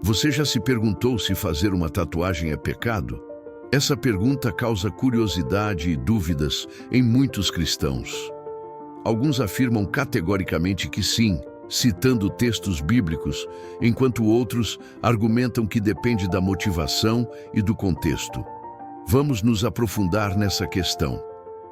Você já se perguntou se fazer uma tatuagem é pecado? Essa pergunta causa curiosidade e dúvidas em muitos cristãos. Alguns afirmam categoricamente que sim, citando textos bíblicos, enquanto outros argumentam que depende da motivação e do contexto. Vamos nos aprofundar nessa questão.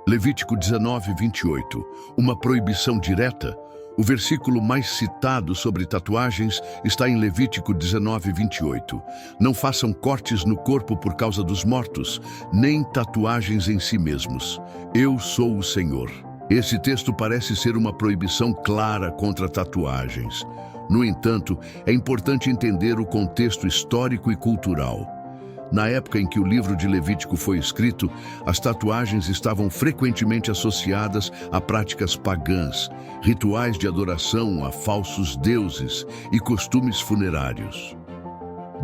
Levítico 19:28, uma proibição direta. O versículo mais citado sobre tatuagens está em Levítico 19:28. Não façam cortes no corpo por causa dos mortos, nem tatuagens em si mesmos. Eu sou o Senhor. Esse texto parece ser uma proibição clara contra tatuagens. No entanto, é importante entender o contexto histórico e cultural. Na época em que o livro de Levítico foi escrito, as tatuagens estavam frequentemente associadas a práticas pagãs, rituais de adoração a falsos deuses e costumes funerários.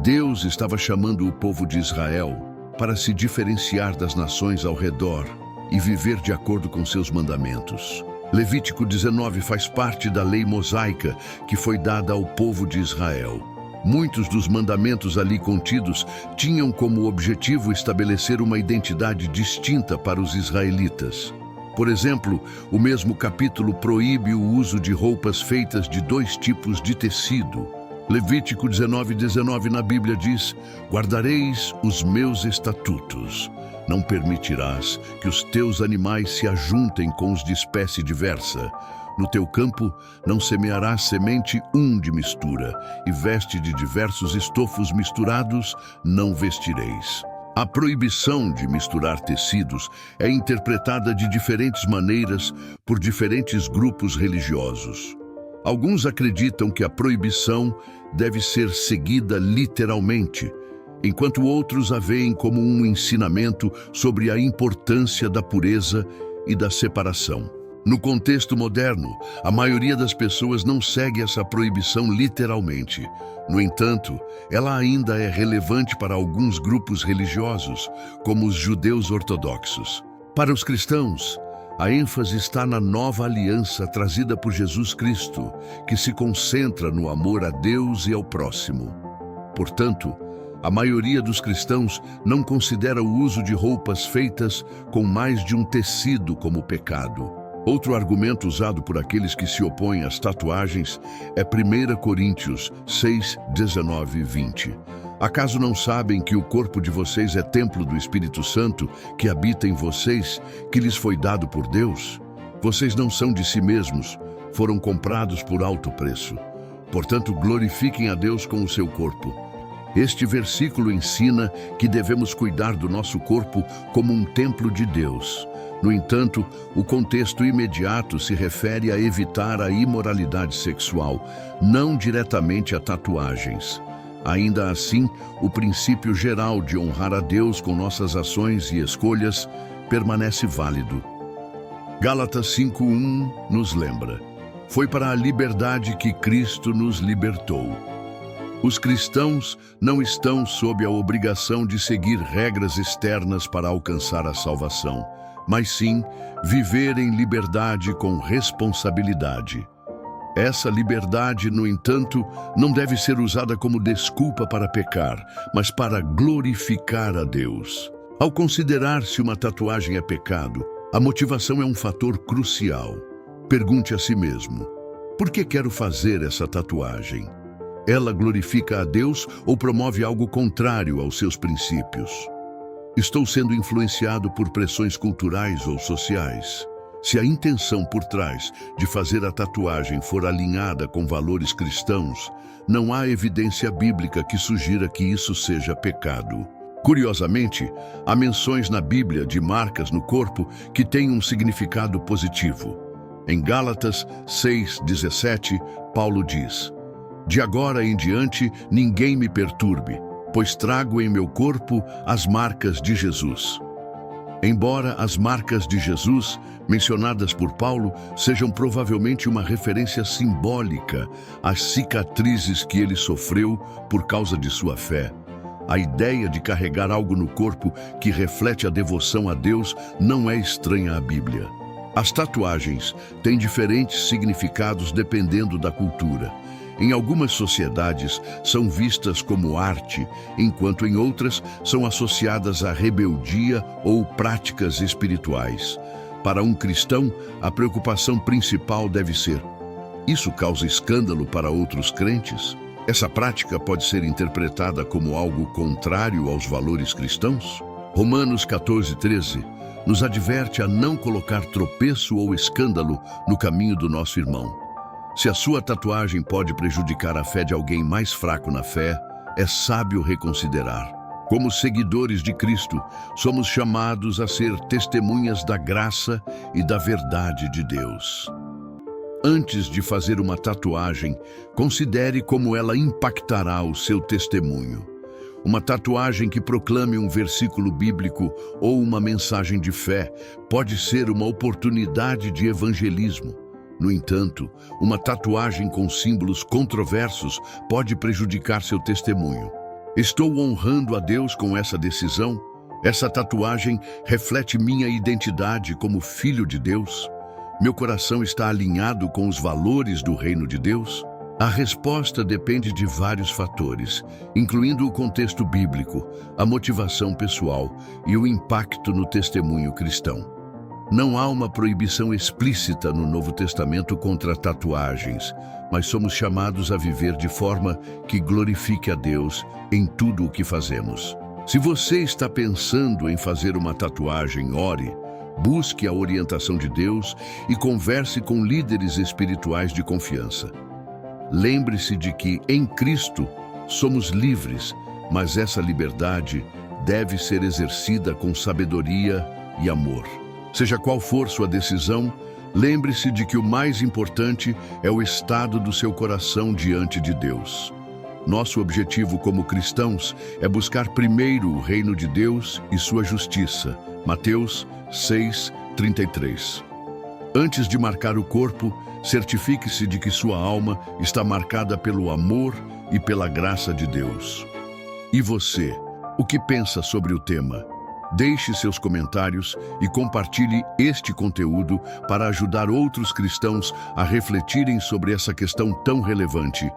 Deus estava chamando o povo de Israel para se diferenciar das nações ao redor e viver de acordo com seus mandamentos. Levítico 19 faz parte da lei mosaica que foi dada ao povo de Israel. Muitos dos mandamentos ali contidos tinham como objetivo estabelecer uma identidade distinta para os israelitas. Por exemplo, o mesmo capítulo proíbe o uso de roupas feitas de dois tipos de tecido. Levítico 19:19 na Bíblia diz: "Guardareis os meus estatutos. Não permitirás que os teus animais se ajuntem com os de espécie diversa. No teu campo não semearás semente de mistura, e veste de diversos estofos misturados não vestireis." A proibição de misturar tecidos é interpretada de diferentes maneiras por diferentes grupos religiosos. Alguns acreditam que a proibição deve ser seguida literalmente, enquanto outros a veem como um ensinamento sobre a importância da pureza e da separação. No contexto moderno, a maioria das pessoas não segue essa proibição literalmente. No entanto, ela ainda é relevante para alguns grupos religiosos, como os judeus ortodoxos. Para os cristãos, a ênfase está na nova aliança trazida por Jesus Cristo, que se concentra no amor a Deus e ao próximo. Portanto, a maioria dos cristãos não considera o uso de roupas feitas com mais de um tecido como pecado. Outro argumento usado por aqueles que se opõem às tatuagens é 1 Coríntios 6, 19 e 20. Acaso não sabem que o corpo de vocês é templo do Espírito Santo que habita em vocês, que lhes foi dado por Deus? Vocês não são de si mesmos, foram comprados por alto preço. Portanto, glorifiquem a Deus com o seu corpo. Este versículo ensina que devemos cuidar do nosso corpo como um templo de Deus. No entanto, o contexto imediato se refere a evitar a imoralidade sexual, não diretamente a tatuagens. Ainda assim, o princípio geral de honrar a Deus com nossas ações e escolhas permanece válido. Gálatas 5:1 nos lembra: "Foi para a liberdade que Cristo nos libertou." Os cristãos não estão sob a obrigação de seguir regras externas para alcançar a salvação, mas sim viver em liberdade com responsabilidade. Essa liberdade, no entanto, não deve ser usada como desculpa para pecar, mas para glorificar a Deus. Ao considerar se uma tatuagem é pecado, a motivação é um fator crucial. Pergunte a si mesmo: por que quero fazer essa tatuagem? Ela glorifica a Deus ou promove algo contrário aos seus princípios? Estou sendo influenciado por pressões culturais ou sociais? Se a intenção por trás de fazer a tatuagem for alinhada com valores cristãos, não há evidência bíblica que sugira que isso seja pecado. Curiosamente, há menções na Bíblia de marcas no corpo que têm um significado positivo. Em Gálatas 6:17, Paulo diz: "De agora em diante ninguém me perturbe, pois trago em meu corpo as marcas de Jesus." Embora as marcas de Jesus, mencionadas por Paulo, sejam provavelmente uma referência simbólica às cicatrizes que ele sofreu por causa de sua fé, a ideia de carregar algo no corpo que reflete a devoção a Deus não é estranha à Bíblia. As tatuagens têm diferentes significados dependendo da cultura. Em algumas sociedades, são vistas como arte, enquanto em outras são associadas à rebeldia ou práticas espirituais. Para um cristão, a preocupação principal deve ser: isso causa escândalo para outros crentes? Essa prática pode ser interpretada como algo contrário aos valores cristãos? Romanos 14:13 nos adverte a não colocar tropeço ou escândalo no caminho do nosso irmão. Se a sua tatuagem pode prejudicar a fé de alguém mais fraco na fé, é sábio reconsiderar. Como seguidores de Cristo, somos chamados a ser testemunhas da graça e da verdade de Deus. Antes de fazer uma tatuagem, considere como ela impactará o seu testemunho. Uma tatuagem que proclame um versículo bíblico ou uma mensagem de fé pode ser uma oportunidade de evangelismo. No entanto, uma tatuagem com símbolos controversos pode prejudicar seu testemunho. Estou honrando a Deus com essa decisão? Essa tatuagem reflete minha identidade como filho de Deus? Meu coração está alinhado com os valores do reino de Deus? A resposta depende de vários fatores, incluindo o contexto bíblico, a motivação pessoal e o impacto no testemunho cristão. Não há uma proibição explícita no Novo Testamento contra tatuagens, mas somos chamados a viver de forma que glorifique a Deus em tudo o que fazemos. Se você está pensando em fazer uma tatuagem, ore, busque a orientação de Deus e converse com líderes espirituais de confiança. Lembre-se de que, em Cristo, somos livres, mas essa liberdade deve ser exercida com sabedoria e amor. Seja qual for sua decisão, lembre-se de que o mais importante é o estado do seu coração diante de Deus. Nosso objetivo como cristãos é buscar primeiro o reino de Deus e sua justiça. Mateus 6:33. Antes de marcar o corpo, certifique-se de que sua alma está marcada pelo amor e pela graça de Deus. E você, o que pensa sobre o tema? Deixe seus comentários e compartilhe este conteúdo para ajudar outros cristãos a refletirem sobre essa questão tão relevante.